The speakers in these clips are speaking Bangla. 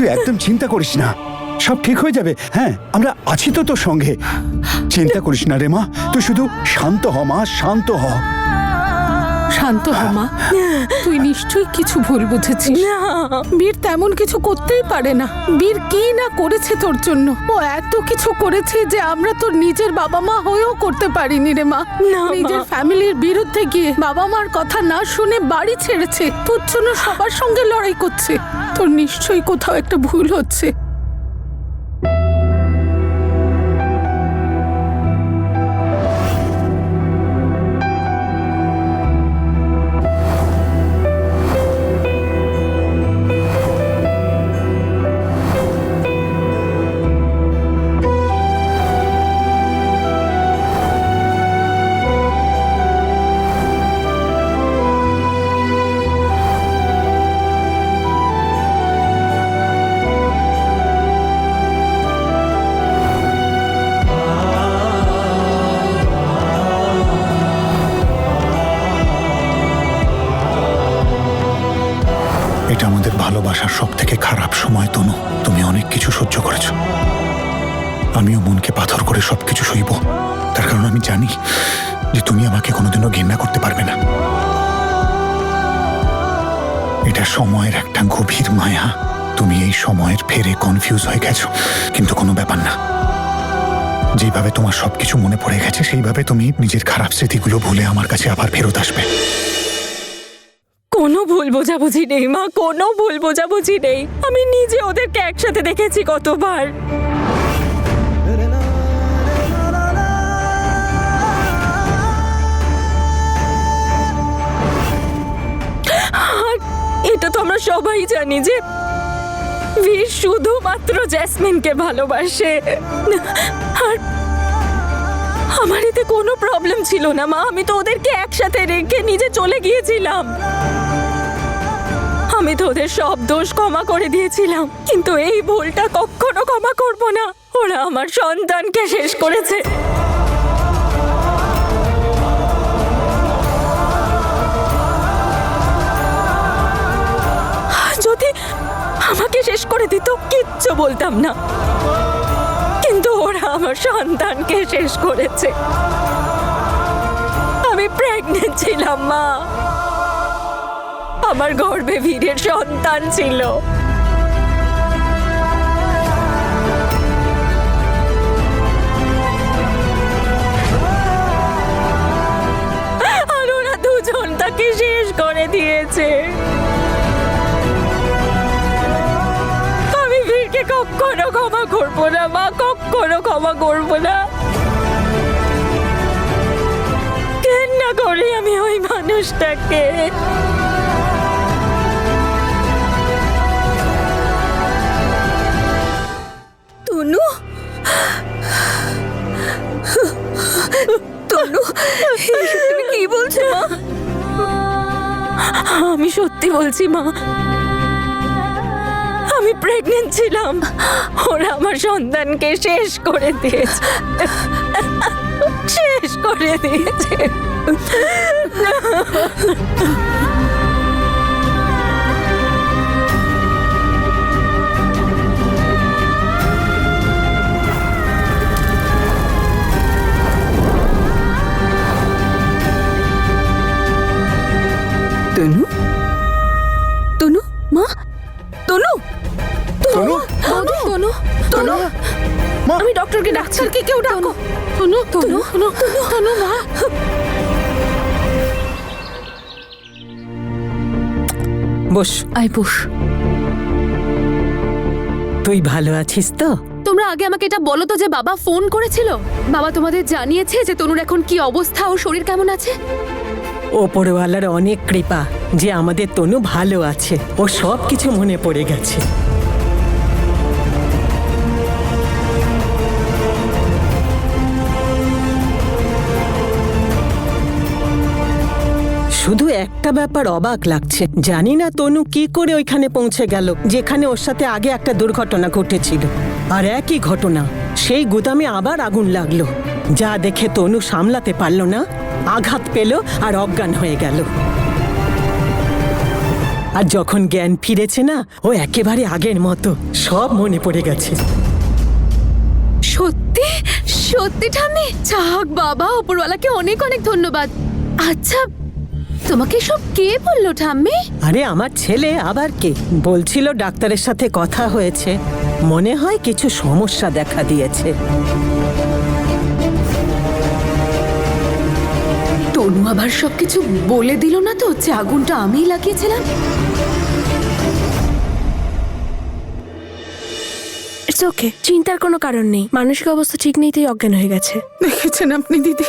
তুই একদম চিন্তা করিস না, সব ঠিক হয়ে যাবে। হ্যাঁ, আমরা আছি তো তোর সঙ্গে, চিন্তা করিস না রে মা। তুই শুধু শান্ত হ মা, শান্ত হ। শান্ত হ মা, তুই নিশ্চয়ই কিছু ভুল বুঝেছিস। বীর তেমন কিছু করতেই পারে না। বীর কি না করেছে তোর জন্য, ও এত কিছু করেছে যে আমরা তোর নিজের বাবা মা হয়েও করতে পারিনি রে মা। নিজের ফ্যামিলির বিরুদ্ধে গিয়ে বাবা মার কথা না শুনে বাড়ি ছেড়েছে, তোর জন্য সবার সঙ্গে লড়াই করছে। তোর নিশ্চয়ই কোথাও একটা ভুল হচ্ছে। এটা আমাদের ভালোবাসার সব থেকে খারাপ সময় তনু। তুমি অনেক কিছু সহ্য করেছো, আমিও মনকে পাথর করে সবকিছু সইব। তার কারণ আমি জানি যে তুমি আমাকে কোনোদিনও ঘৃণা করতে পারবে না। এটা সময়ের একটা গভীর মায়া। তুমি এই সময়ের ফেরে কনফিউজ হয়ে গেছো, কিন্তু কোনো ব্যাপার না। যেভাবে তোমার সবকিছু মনে পড়ে গেছে, সেইভাবে তুমি নিজের খারাপ স্মৃতিগুলো ভুলে আমার কাছে আবার ফেরত আসবে। কোনো ভুল বোঝাবুঝি নেই মা, কোনো ভুল বোঝাবুঝি নেই। আমি নিজে ওদেরকে একসাথে দেখেছি কতবার। আর এটা তো আমরা সবাই জানি যে বীর শুধুমাত্র জেসমিনকে ভালোবাসে। আর আমার এতে কোনো প্রবলেম ছিল না মা। আমি তো ওদেরকে একসাথে রেখে নিজে চলে গিয়েছিলাম। আমি তো ওদের সব দোষ ক্ষমা করে দিয়েছিলাম, কিন্তু এই ভুলটা কখনো ক্ষমা করব না। ওরা আমার সন্তানকে শেষ করেছে। যদি আমাকে শেষ করে দিত কিচ্ছু বলতাম না, কিন্তু ওরা আমার সন্তানকে শেষ করেছে। আমি প্রেগনেন্ট ছিলাম মা, আমার গর্ভে বীরের সন্তান ছিল। আর ওরা দুজন তাকে শেষ করে দিয়েছে। আমি বীরকে কখনো ক্ষমা করবো না মা, কখনো ক্ষমা করবো না। ঘেন্না করি আমি ওই মানুষটাকে। তনু, তনু, তুমি কি বলছো মা? আমি সত্যি বলছি মা, আমি প্রেগনেন্ট ছিলাম। ওরা আমার সন্তানকে শেষ করে দিয়েছে, শেষ করে দিয়েছে। তনু, তনু মা, তনু, তনু, তনু, তনু, তনু, মা, আমি ডক্টরকে ডাকছি। কেউ ডাকো। তনু, তনু, তনু, তনু মা। বস। আয় বস। তুই ভালো আছিস তো? তোমরা আগে আমাকে এটা বলো তো যে বাবা ফোন করেছিল। বাবা তোমাদের জানিয়েছে যে তনুর এখন কি অবস্থা, ও শরীর কেমন আছে? ওপরওয়ালার অনেক কৃপা যে আমাদের তনু ভালো আছে। ও সব কিছু মনে পড়ে গেছে। শুধু একটা ব্যাপার অবাক লাগছে, জানি না তনু কি করে ওইখানে পৌঁছে গেল যেখানে ওর সাথে আগে একটা দুর্ঘটনা ঘটেছিল। আর একই ঘটনা, সেই গুদামে আবার আগুন লাগলো, যা দেখে তনু সামলাতে পারল না, আঘাত পেল আর অজ্ঞান হয়ে গেল। আর যখন জ্ঞান ফিরেছে না, ও একেবারে আগের মতো সব মনে পড়ে গেছে। সত্যি সত্যি ঠাম্মি, যাক বাবা, উপরওয়ালাকে অনেক অনেক ধন্যবাদ। আচ্ছা, তোমাকে সব কে বললো ঠাম্মি? আরে আমার ছেলে আবার কে, বলছিল ডাক্তারের সাথে কথা হয়েছে, মনে হয় কিছু সমস্যা দেখা দিয়েছে। তনু আবার সবকিছু বলে দিল না তো যে আগুনটা আমিই লাগিয়েছিলাম? ইটস ওকে, চিন্তার কোনো কারণ নেই। মানসিক অবস্থা ঠিক নেই, তাই অজ্ঞান হয়ে গেছে। দেখেছেন আপনি দিদি,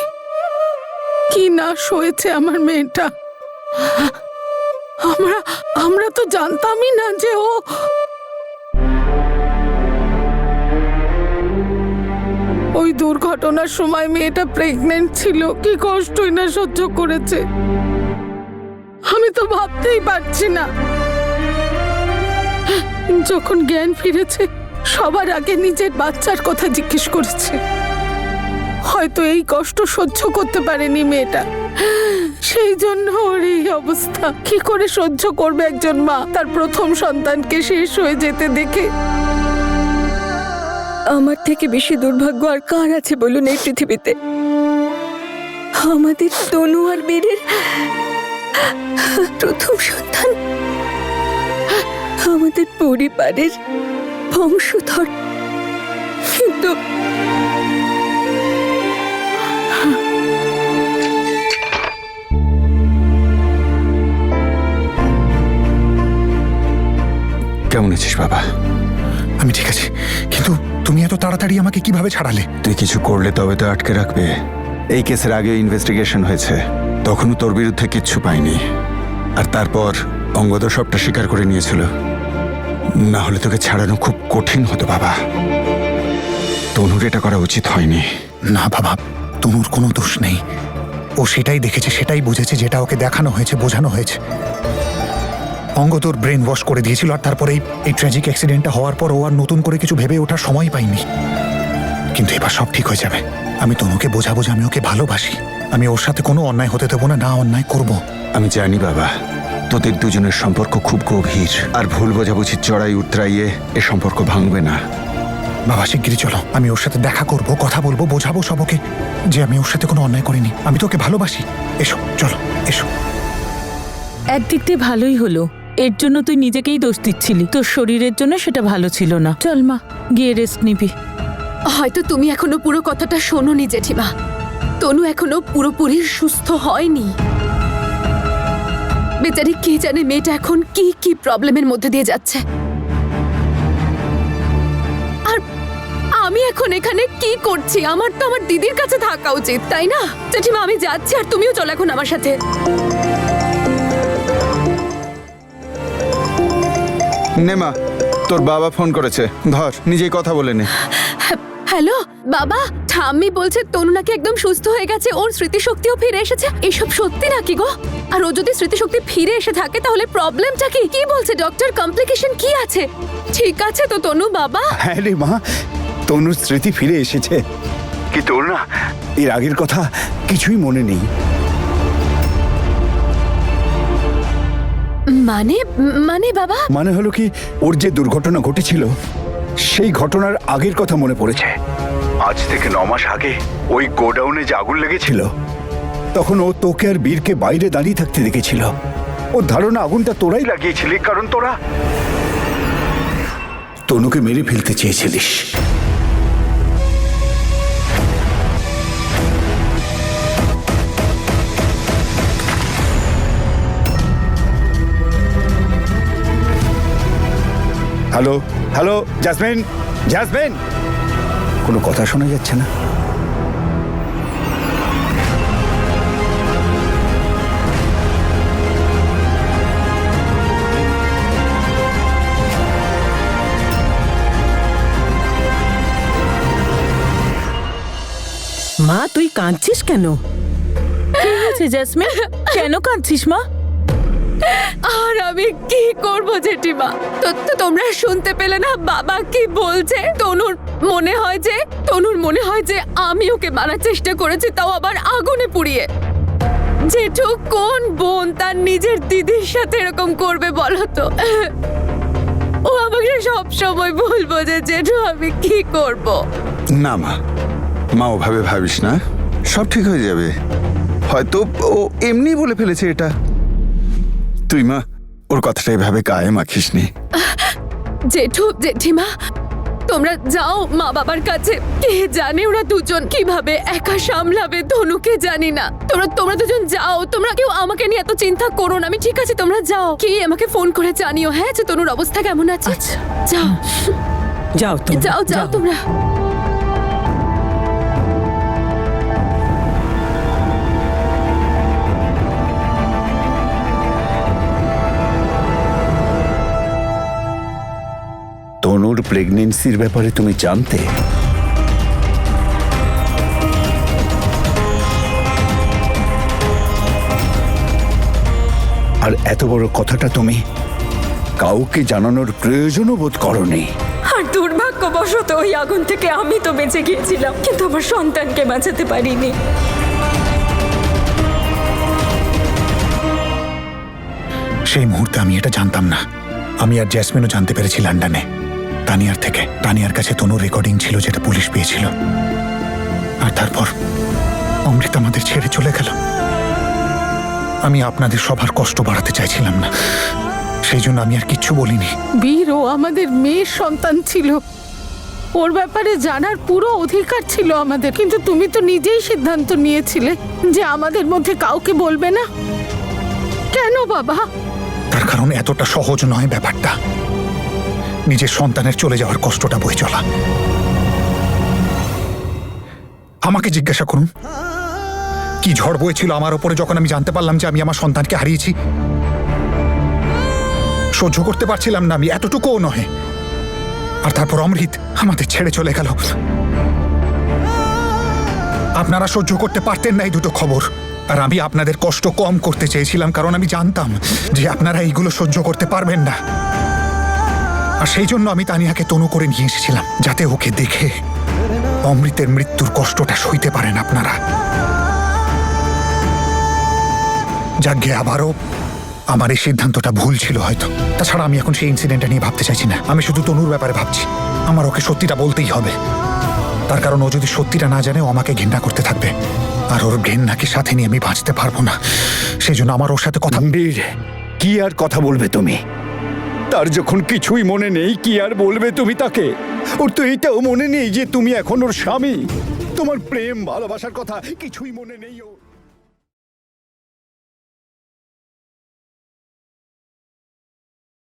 কি নাশ হয়েছে আমার মেয়েটা। আমরা তো জানতামই না যে ও ওই দুর্ঘটনার সময় মেয়েটা প্রেগনেন্ট ছিল। কি কষ্টই না সহ্য করেছে, আমি তো ভাবতেই পারছি না। যখন জ্ঞান ফিরেছে, সবার আগে নিজের বাচ্চার কথা জিজ্ঞেস করেছে। হয়তো এই কষ্ট সহ্য করতে পারেনি মেয়েটা, সেই জন্য ওর এই অবস্থা। কি করে সহ্য করবে একজন মা তার প্রথম সন্তানকে শেষ হয়ে যেতে দেখে? আমার থেকে বেশি দুর্ভাগ্য আর কার আছে বলুন এই পৃথিবীতে? আমাদের তনু আর বীরের প্রথম সন্তান, আমাদের পরিবারের বংশধর। কিন্তু কেমন আছিস বাবা? আমি ঠিক আছি, কিন্তু তুমি এত তাড়াতাড়ি আমাকে কিভাবে ছাড়ালে? তুই কিছু করলে তবে তো আটকে রাখবে। এই কেসের আগে ইনভেস্টিগেশন হয়েছে, তখনও তোর বিরুদ্ধে কিচ্ছু পাইনি। আর তারপর অঙ্গদ সবটা স্বীকার করে নিয়েছিল। না হলে তোকে ছাড়ানো খুব কঠিন হতো বাবা। তনুর এটা করা উচিত হয়নি। না বাবা, তনুর কোনো দোষ নেই। ও সেটাই দেখেছে, সেটাই বুঝেছে, যেটা ওকে দেখানো হয়েছে, বোঝানো হয়েছে। অঙ্গ তোর ব্রেন ওয়াশ করে দিয়েছিল, আর তারপরে এই ট্র্যাজিক অ্যাক্সিডেন্টটা হওয়ার পর ও আর নতুন করে কিছু ভেবে ওঠার সময় পাইনি। কিন্তু এবার সব ঠিক হয়ে যাবে। আমি তনুকে বোঝাবো যে আমি ওকে ভালোবাসি, আমি ওর সাথে কোনো অন্যায় হতে দেবো না, না অন্যায় করব। আমি জানি বাবা, তোদের দুজনের সম্পর্ক খুব গভীর, আর ভুল বোঝাবুঝির চড়াই উতরাইয়ে এ সম্পর্ক ভাঙবে না। বাবা শিগগিরই চলো, আমি ওর সাথে দেখা করব, কথা বলবো, বোঝাবো সবকে যে আমি ওর সাথে কোনো অন্যায় করিনি, আমি তোকে ভালোবাসি। এসো চলো, এসো। একদিক দিয়ে ভালোই হলো, এর জন্য তুই নিজেকেই দোষ দিচ্ছিলি। তোর শরীরের জন্য সেটা ভালো ছিল না। চল মা, গিয়ে রেস্ট নিবি। হয়তো তুমি এখনো পুরো কথাটা শোনোনি জেঠিমা। তনু এখনো পুরোপুরি সুস্থ হয়নি। বেচারি কে জানে মেয়েটা এখন কি কি প্রবলেমের মধ্যে দিয়ে যাচ্ছে। আর আমি এখন এখানে কি করছি? আমার তো আমার দিদির কাছে থাকা উচিত, তাই না? জেঠিমা, আমি যাচ্ছি, আর তুমিও চলো এখন আমার সাথে। নে মা, তোর বাবা ফোন করেছে, ধর, নিজেই কথা বলে নে। হ্যালো বাবা, ঠাম্মি বলছে তনু নাকি একদম সুস্থ হয়ে গেছে, ওর স্মৃতিশক্তিও ফিরে এসেছে। এসব সত্যি নাকি গো? আর ও যদি স্মৃতিশক্তি ফিরে এসে থাকে তাহলে প্রবলেমটা কি? কি বলছে ডক্টর? কমপ্লিকেশন কি আছে? ঠিক আছে তো তনু বাবা? হ্যাঁ রে মা, তনুর স্মৃতি ফিরে এসেছে, কি তোর না এর আগের কথা কিছুই মনে নেই। মানে মানে বাবা, মানে হলো কি, ওর যে দুর্ঘটনা ঘটেছিল সেই ঘটনার আগের কথা মনে পড়েছে। আজ থেকে 9 মাস আগে ওই গোডাউনে যে আগুন লেগেছিল, তখন ও তোকে আর বীরকে বাইরে দাঁড়িয়ে থাকতে দেখেছিল। ওর ধারণা আগুনটা তোরাই লাগিয়েছিলি, কারণ তোরা তনুকে মেরে ফেলতে চেয়েছিলিস। হ্যালো হ্যালো, জাসমিন, জাসমিন, কোনো কথা শোনা যাচ্ছে না। মা, তুই কাঁদছিস কেন? কি হয়েছে জেসমিন? কেন কাঁদছিস মা? আর আমি কি করব জেঠিমা? তো তোমরা শুনতে পেলে না বাবা কি বলছে? তনুর মনে হয় যে আমি ওকে মারার চেষ্টা করেছি, তাও আবার আগুনে পুড়িয়ে। জেঠু কোন বোন তার নিজের দিদির সাথে এরকম করবে বলো তো? ও আমাকে সব সময় ভুল বোঝে জেঠু, আমি কি করব? না মা, মা ওভাবে ভাবিস না, সব ঠিক হয়ে যাবে। হয়তো ও এমনি বলে ফেলেছে এটা। তুই মা ওর কথাটা এভাবে গায়ে মাখিস নি। জেঠু জেঠিমা তোমরা যাও মা বাবার কাছে। কে জানে ওরা দুজন কিভাবে একা সামলাবে তনুকে, জানি না। তোমরা দুজন যাও, তোমরা কেউ আমাকে নিয়ে এত চিন্তা করো না, আমি ঠিক আছে, তোমরা যাও। কি আমাকে ফোন করে জানিও, হ্যাঁ, যে তনুর অবস্থা কেমন আছে। আচ্ছা। যাও যাও তুমি, যাও যাও তোমরা। তনুর প্রেগনেন্সির ব্যাপারে তুমি জানতে? আর এত বড় কথাটা তুমি কাউকে জানানোর প্রয়োজনও বোধ করনি। আর দুর্ভাগ্যবশত ওই আগুন থেকে আমি তো বেঁচে গিয়েছিলাম, কিন্তু আমার সন্তানকে বাঁচাতে পারিনি। সেই মুহূর্তে আমি এটা জানতাম না। আমি আর জ্যাসমিনও জানতে পেরেছি লন্ডনে, তানিয়ার থেকে। তানিয়ার কাছে তনুর রেকর্ডিং ছিল, যেটা পুলিশ পেয়েছিল। আর তারপর অমৃত আমাদের ছেড়ে চলে গেল। আমি আপনাদের সবার কষ্ট বাড়াতে চাইছিলাম না, সেই জন্য আমি আর কিচ্ছু বলিনি। বীর ও আমাদের মেয়ের সন্তান ছিল, ওর ব্যাপারে জানার পুরো অধিকার ছিল আমাদের। কিন্তু তুমি তো নিজেই সিদ্ধান্ত নিয়েছিলে যে আমাদের মধ্যে কাউকে বলবে না। কেন বাবা? তার কারণ এতটা সহজ নয় ব্যাপারটা, নিজের সন্তানের চলে যাওয়ার কষ্টটা বয়ে চলা। আমাকে জিজ্ঞাসা করুন, কি ঝড় বয়েছিল আমার ওপরে যখন আমি জানতে পারলাম যে আমি আমার সন্তানকে হারিয়েছি। সহ্য করতে পারছিলাম না আমি, এতটুকুও নহে। আর তারপর অমৃত আমাদের ছেড়ে চলে গেল। আপনারা সহ্য করতে পারতেন না এই দুটো খবর, আর আমি আপনাদের কষ্ট কম করতে চেয়েছিলাম, কারণ আমি জানতাম যে আপনারা এইগুলো সহ্য করতে পারবেন না। আর সেই জন্য আমি তানিয়াকে তনু করে নিয়ে এসেছিলাম, যাতে ওকে দেখে অমৃতের মৃত্যুর কষ্টটা সইতে পারেন আপনারা। যাকে আবারও আমার এই সিদ্ধান্তটা ভুল ছিল হয়তো। তাছাড়া আমি এখন সেই ইনসিডেন্টটা নিয়ে ভাবতে চাইছি না, আমি শুধু তনুর ব্যাপারে ভাবছি। আমার ওকে সত্যিটা বলতেই হবে, তার কারণ ও যদি সত্যিটা না জানে ও আমাকে ঘৃণা করতে থাকবে, আর ওর ঘৃণাকে সাথে নিয়ে আমি বাঁচতে পারবো না। সেই জন্য আমার ওর সাথে কথা। বীর, কি আর কথা বলবে তুমি? তার যখন কিছুই মনে নেই, কি আর বলবে তুমি তাকে? ওর তো এইটাও মনে নেই যে তুমি এখন ওর স্বামী। তোমার প্রেম ভালোবাসার কথা কিছুই মনে নেই ও।